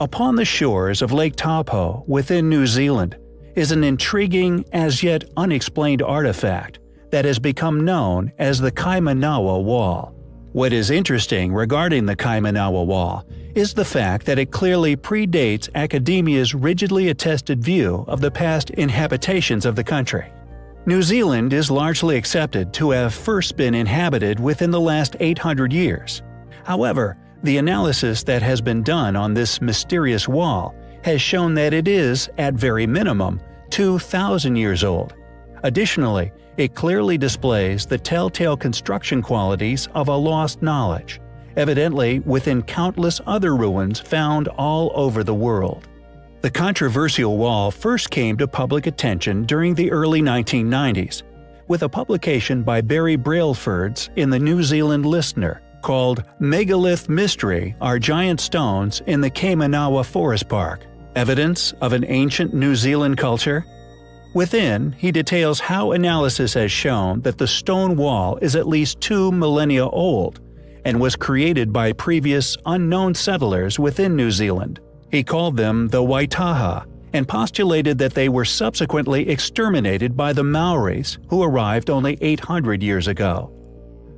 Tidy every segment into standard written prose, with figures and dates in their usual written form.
Upon the shores of Lake Taupo within New Zealand is an intriguing, as yet unexplained artifact that has become known as the Kaimanawa Wall. What is interesting regarding the Kaimanawa Wall is the fact that it clearly predates academia's rigidly attested view of the past inhabitations of the country. New Zealand is largely accepted to have first been inhabited within the last 800 years. However, the analysis that has been done on this mysterious wall has shown that it is, at very minimum, 2,000 years old. Additionally, it clearly displays the telltale construction qualities of a lost knowledge, evidently within countless other ruins found all over the world. The controversial wall first came to public attention during the early 1990s, with a publication by Barry Brailsford's in the New Zealand Listener called "Megalith Mystery Are Giant Stones in the Kaimanawa Forest Park: Evidence of an Ancient New Zealand Culture?" Within, he details how analysis has shown that the stone wall is at least 2 millennia old and was created by previous unknown settlers within New Zealand. He called them the Waitaha and postulated that they were subsequently exterminated by the Maoris, who arrived only 800 years ago.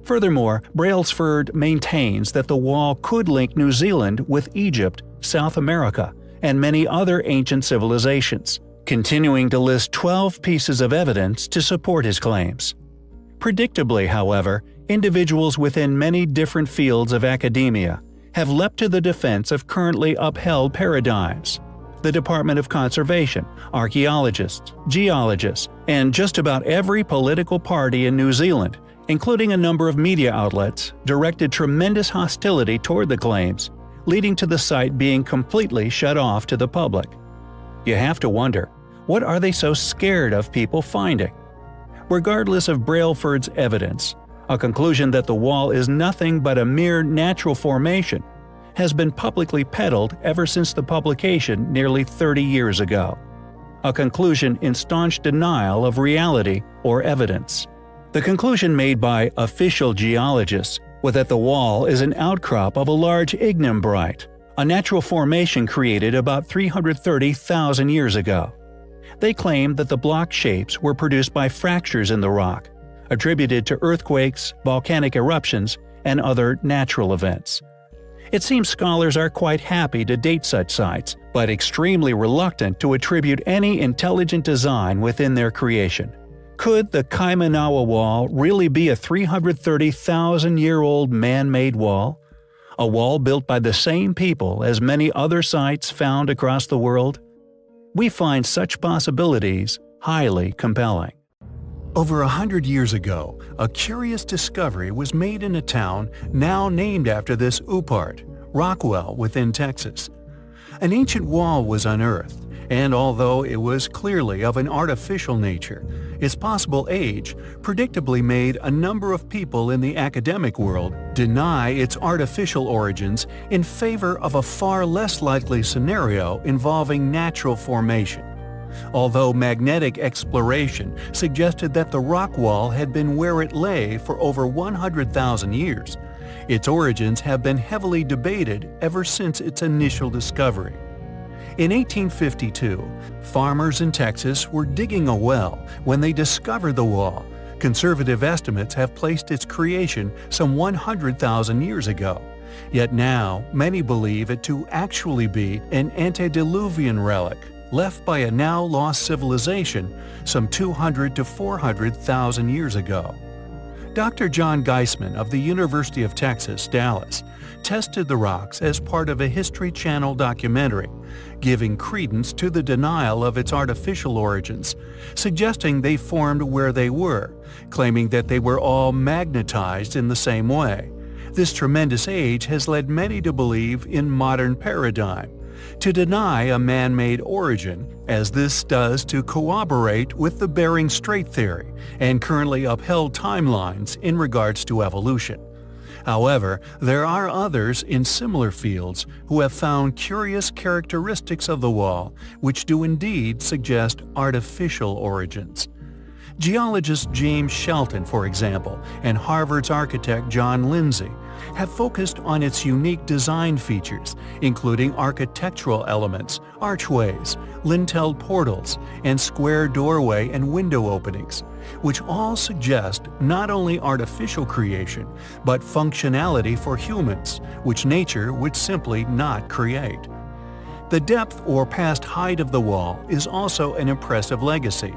Furthermore, Brailsford maintains that the wall could link New Zealand with Egypt, South America, and many other ancient civilizations, continuing to list 12 pieces of evidence to support his claims. Predictably, however, individuals within many different fields of academia have leapt to the defense of currently upheld paradigms. The Department of Conservation, archaeologists, geologists, and just about every political party in New Zealand, including a number of media outlets, directed tremendous hostility toward the claims, leading to the site being completely shut off to the public. You have to wonder, what are they so scared of people finding? Regardless of Brailsford's evidence, a conclusion that the wall is nothing but a mere natural formation has been publicly peddled ever since the publication nearly 30 years ago. A conclusion in staunch denial of reality or evidence. The conclusion made by official geologists was that the wall is an outcrop of a large ignimbrite, a natural formation created about 330,000 years ago. They claim that the block shapes were produced by fractures in the rock, attributed to earthquakes, volcanic eruptions, and other natural events. It seems scholars are quite happy to date such sites, but extremely reluctant to attribute any intelligent design within their creation. Could the Kaimanawa Wall really be a 330,000-year-old man-made wall? A wall built by the same people as many other sites found across the world? We find such possibilities highly compelling. Over 100 years ago, a curious discovery was made in a town now named after this Upart, Rockwell within Texas. An ancient wall was unearthed, and although it was clearly of an artificial nature, its possible age predictably made a number of people in the academic world deny its artificial origins in favor of a far less likely scenario involving natural formation. Although magnetic exploration suggested that the rock wall had been where it lay for over 100,000 years, its origins have been heavily debated ever since its initial discovery. In 1852, farmers in Texas were digging a well when they discovered the wall. Conservative estimates have placed its creation some 100,000 years ago. Yet now, many believe it to actually be an antediluvian relic left by a now lost civilization some 200 to 400,000 years ago. Dr. John Geisman of the University of Texas, Dallas, tested the rocks as part of a History Channel documentary, giving credence to the denial of its artificial origins, suggesting they formed where they were, claiming that they were all magnetized in the same way. This tremendous age has led many to believe in modern paradigm, to deny a man-made origin, as this does to corroborate with the Bering Strait theory and currently upheld timelines in regards to evolution. However, there are others in similar fields who have found curious characteristics of the wall which do indeed suggest artificial origins. Geologist James Shelton, for example, and Harvard's architect John Lindsay have focused on its unique design features, including architectural elements, archways, lintelled portals, and square doorway and window openings, which all suggest not only artificial creation, but functionality for humans, which nature would simply not create. The depth or past height of the wall is also an impressive legacy.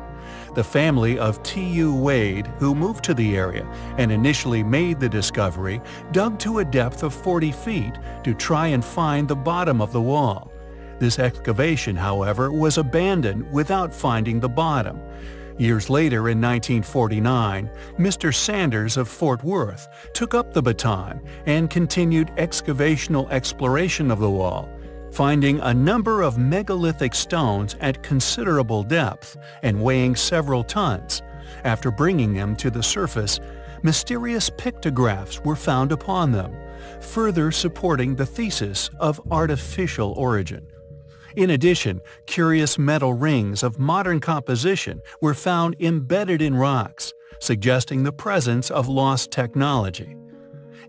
The family of T.U. Wade, who moved to the area and initially made the discovery, dug to a depth of 40 feet to try and find the bottom of the wall. This excavation, however, was abandoned without finding the bottom. Years later, in 1949, Mr. Sanders of Fort Worth took up the baton and continued excavational exploration of the wall, finding a number of megalithic stones at considerable depth and weighing several tons. After bringing them to the surface, mysterious pictographs were found upon them, further supporting the thesis of artificial origin. In addition, curious metal rings of modern composition were found embedded in rocks, suggesting the presence of lost technology.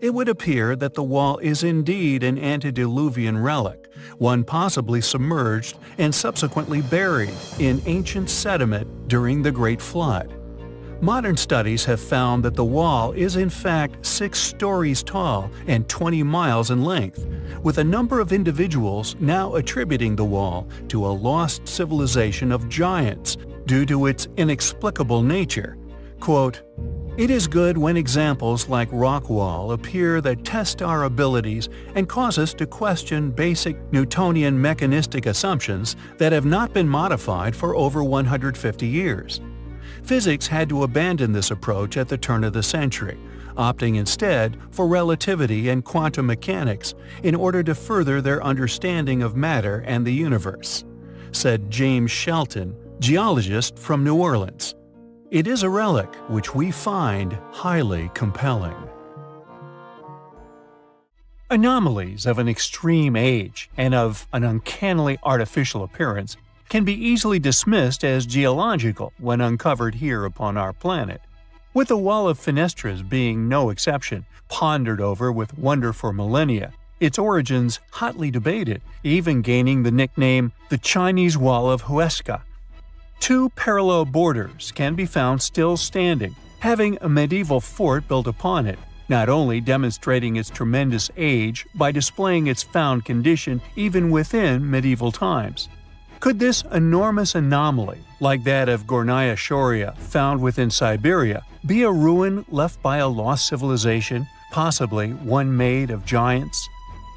It would appear that the wall is indeed an antediluvian relic, one possibly submerged and subsequently buried in ancient sediment during the Great Flood. Modern studies have found that the wall is in fact 6 stories tall and 20 miles in length, with a number of individuals now attributing the wall to a lost civilization of giants due to its inexplicable nature. Quote, "It is good when examples like Rock Wall appear that test our abilities and cause us to question basic Newtonian mechanistic assumptions that have not been modified for over 150 years. Physics had to abandon this approach at the turn of the century, opting instead for relativity and quantum mechanics in order to further their understanding of matter and the universe," said James Shelton, geologist from New Orleans. It is a relic which we find highly compelling. Anomalies of an extreme age and of an uncannily artificial appearance can be easily dismissed as geological when uncovered here upon our planet. With the Wall of Fenestras being no exception, pondered over with wonder for millennia, its origins hotly debated, even gaining the nickname the Chinese Wall of Huesca. 2 parallel borders can be found still standing, having a medieval fort built upon it, not only demonstrating its tremendous age by displaying its found condition even within medieval times. Could this enormous anomaly, like that of Gornaya Shoria found within Siberia, be a ruin left by a lost civilization, possibly one made of giants?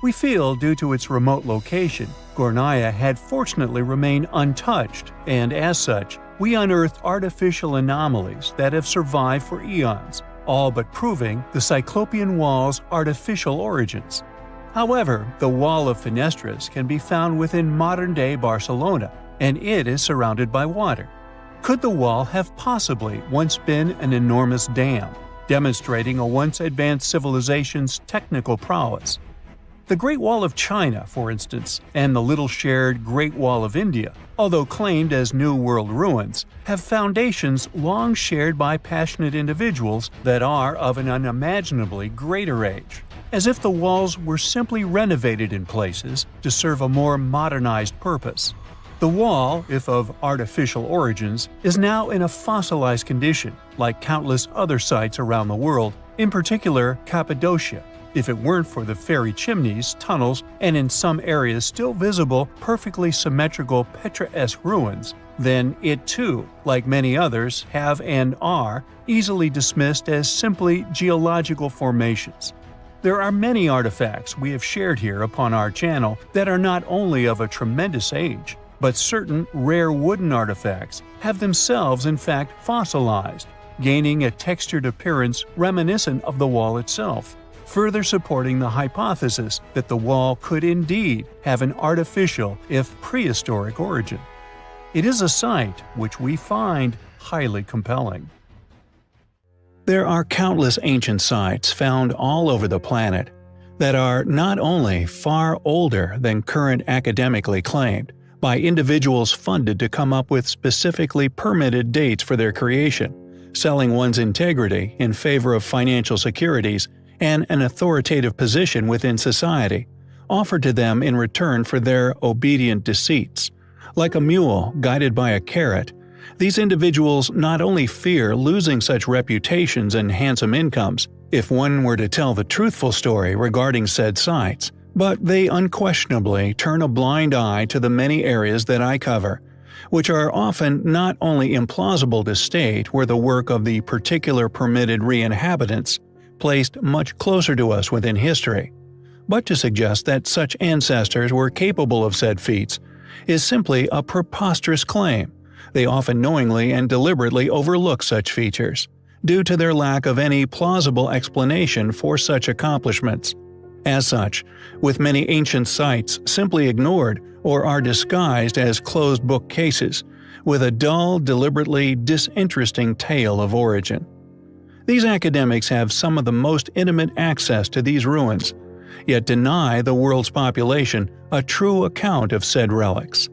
We feel, due to its remote location, Gornaya had fortunately remained untouched, and as such, we unearthed artificial anomalies that have survived for eons, all but proving the Cyclopean Wall's artificial origins. However, the Wall of Fenestras can be found within modern-day Barcelona, and it is surrounded by water. Could the wall have possibly once been an enormous dam, demonstrating a once advanced civilization's technical prowess? The Great Wall of China, for instance, and the little-shared Great Wall of India, although claimed as New World ruins, have foundations long shared by passionate individuals that are of an unimaginably greater age, as if the walls were simply renovated in places to serve a more modernized purpose. The wall, if of artificial origins, is now in a fossilized condition, like countless other sites around the world, in particular Cappadocia. If it weren't for the fairy chimneys, tunnels, and in some areas still visible perfectly symmetrical Petra-esque ruins, then it too, like many others, have and are easily dismissed as simply geological formations. There are many artifacts we have shared here upon our channel that are not only of a tremendous age, but certain rare wooden artifacts have themselves in fact fossilized, gaining a textured appearance reminiscent of the wall itself, further supporting the hypothesis that the wall could indeed have an artificial, if prehistoric, origin. It is a site which we find highly compelling. There are countless ancient sites found all over the planet that are not only far older than current academically claimed, by individuals funded to come up with specifically permitted dates for their creation, selling one's integrity in favor of financial securities and an authoritative position within society, offered to them in return for their obedient deceits. Like a mule guided by a carrot, these individuals not only fear losing such reputations and handsome incomes, if one were to tell the truthful story regarding said sites, but they unquestionably turn a blind eye to the many areas that I cover, which are often not only implausible to state were the work of the particular permitted re-inhabitants, placed much closer to us within history, but to suggest that such ancestors were capable of said feats is simply a preposterous claim. They often knowingly and deliberately overlook such features, due to their lack of any plausible explanation for such accomplishments. As such, with many ancient sites simply ignored or are disguised as closed-book cases, with a dull, deliberately disinteresting tale of origin. These academics have some of the most intimate access to these ruins, yet deny the world's population a true account of said relics.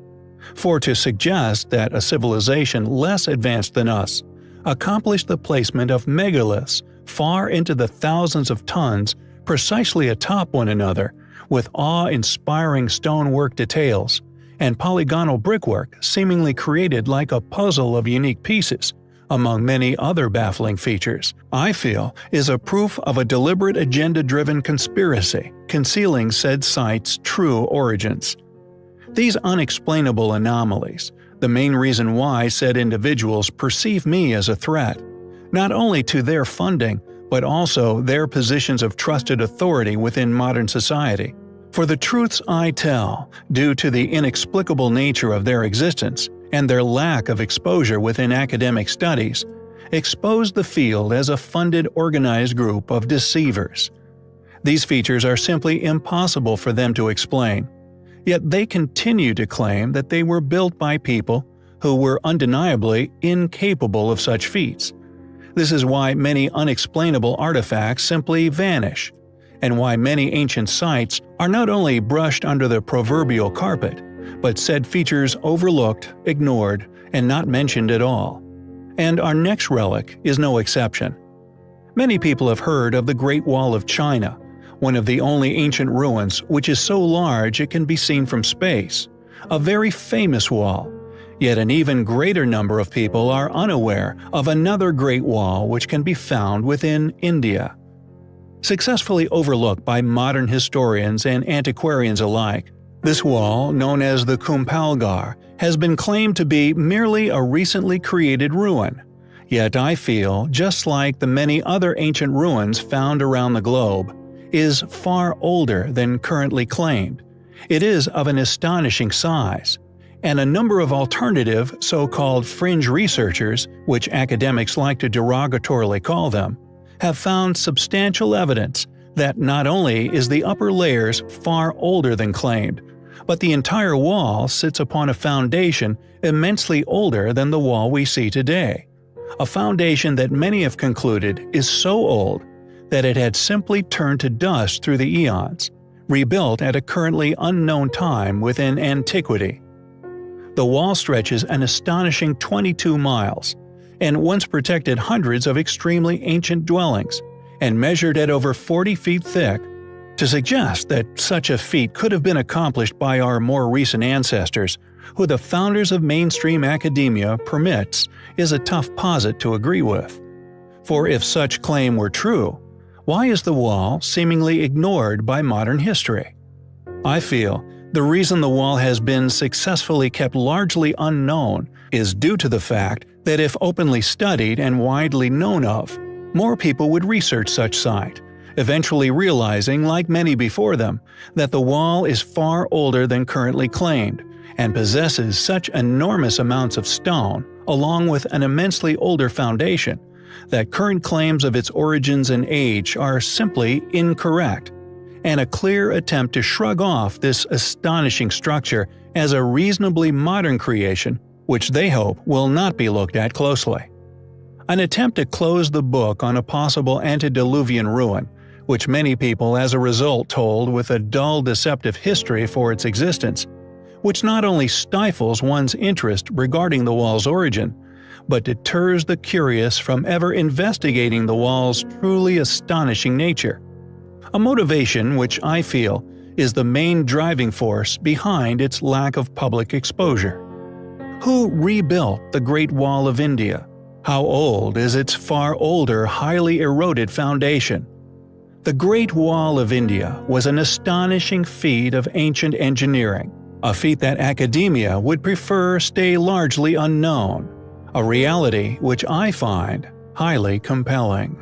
For to suggest that a civilization less advanced than us accomplished the placement of megaliths far into the thousands of tons precisely atop one another, with awe-inspiring stonework details, and polygonal brickwork seemingly created like a puzzle of unique pieces, among many other baffling features, I feel is a proof of a deliberate agenda-driven conspiracy concealing said site's true origins. These unexplainable anomalies, the main reason why said individuals perceive me as a threat, not only to their funding, but also their positions of trusted authority within modern society. For the truths I tell, due to the inexplicable nature of their existence and their lack of exposure within academic studies, expose the field as a funded organized group of deceivers. These features are simply impossible for them to explain, yet they continue to claim that they were built by people who were undeniably incapable of such feats. This is why many unexplainable artifacts simply vanish, and why many ancient sites are not only brushed under the proverbial carpet, but said features overlooked, ignored, and not mentioned at all. And our next relic is no exception. Many people have heard of the Great Wall of China, one of the only ancient ruins which is so large it can be seen from space, a very famous wall. Yet an even greater number of people are unaware of another Great Wall which can be found within India. Successfully overlooked by modern historians and antiquarians alike, this wall, known as the Kumpalgarh, has been claimed to be merely a recently created ruin. Yet I feel, just like the many other ancient ruins found around the globe, is far older than currently claimed. It is of an astonishing size, and a number of alternative so-called fringe researchers, which academics like to derogatorily call them, have found substantial evidence that not only is the upper layers far older than claimed, but the entire wall sits upon a foundation immensely older than the wall we see today. A foundation that many have concluded is so old that it had simply turned to dust through the eons, rebuilt at a currently unknown time within antiquity. The wall stretches an astonishing 22 miles, and once protected hundreds of extremely ancient dwellings, and measured at over 40 feet thick. To suggest that such a feat could have been accomplished by our more recent ancestors, who the founders of mainstream academia permits, is a tough posit to agree with. For if such claim were true, why is the wall seemingly ignored by modern history? I feel the reason the wall has been successfully kept largely unknown is due to the fact that if openly studied and widely known of, more people would research such site, eventually realizing, like many before them, that the wall is far older than currently claimed, and possesses such enormous amounts of stone, along with an immensely older foundation, that current claims of its origins and age are simply incorrect, and a clear attempt to shrug off this astonishing structure as a reasonably modern creation, which they hope will not be looked at closely. An attempt to close the book on a possible antediluvian ruin, which many people as a result told with a dull deceptive history for its existence, which not only stifles one's interest regarding the wall's origin, but deters the curious from ever investigating the wall's truly astonishing nature. A motivation which I feel is the main driving force behind its lack of public exposure. Who rebuilt the Great Wall of India? How old is its far older, highly eroded foundation? The Great Wall of India was an astonishing feat of ancient engineering, a feat that academia would prefer stay largely unknown, a reality which I find highly compelling.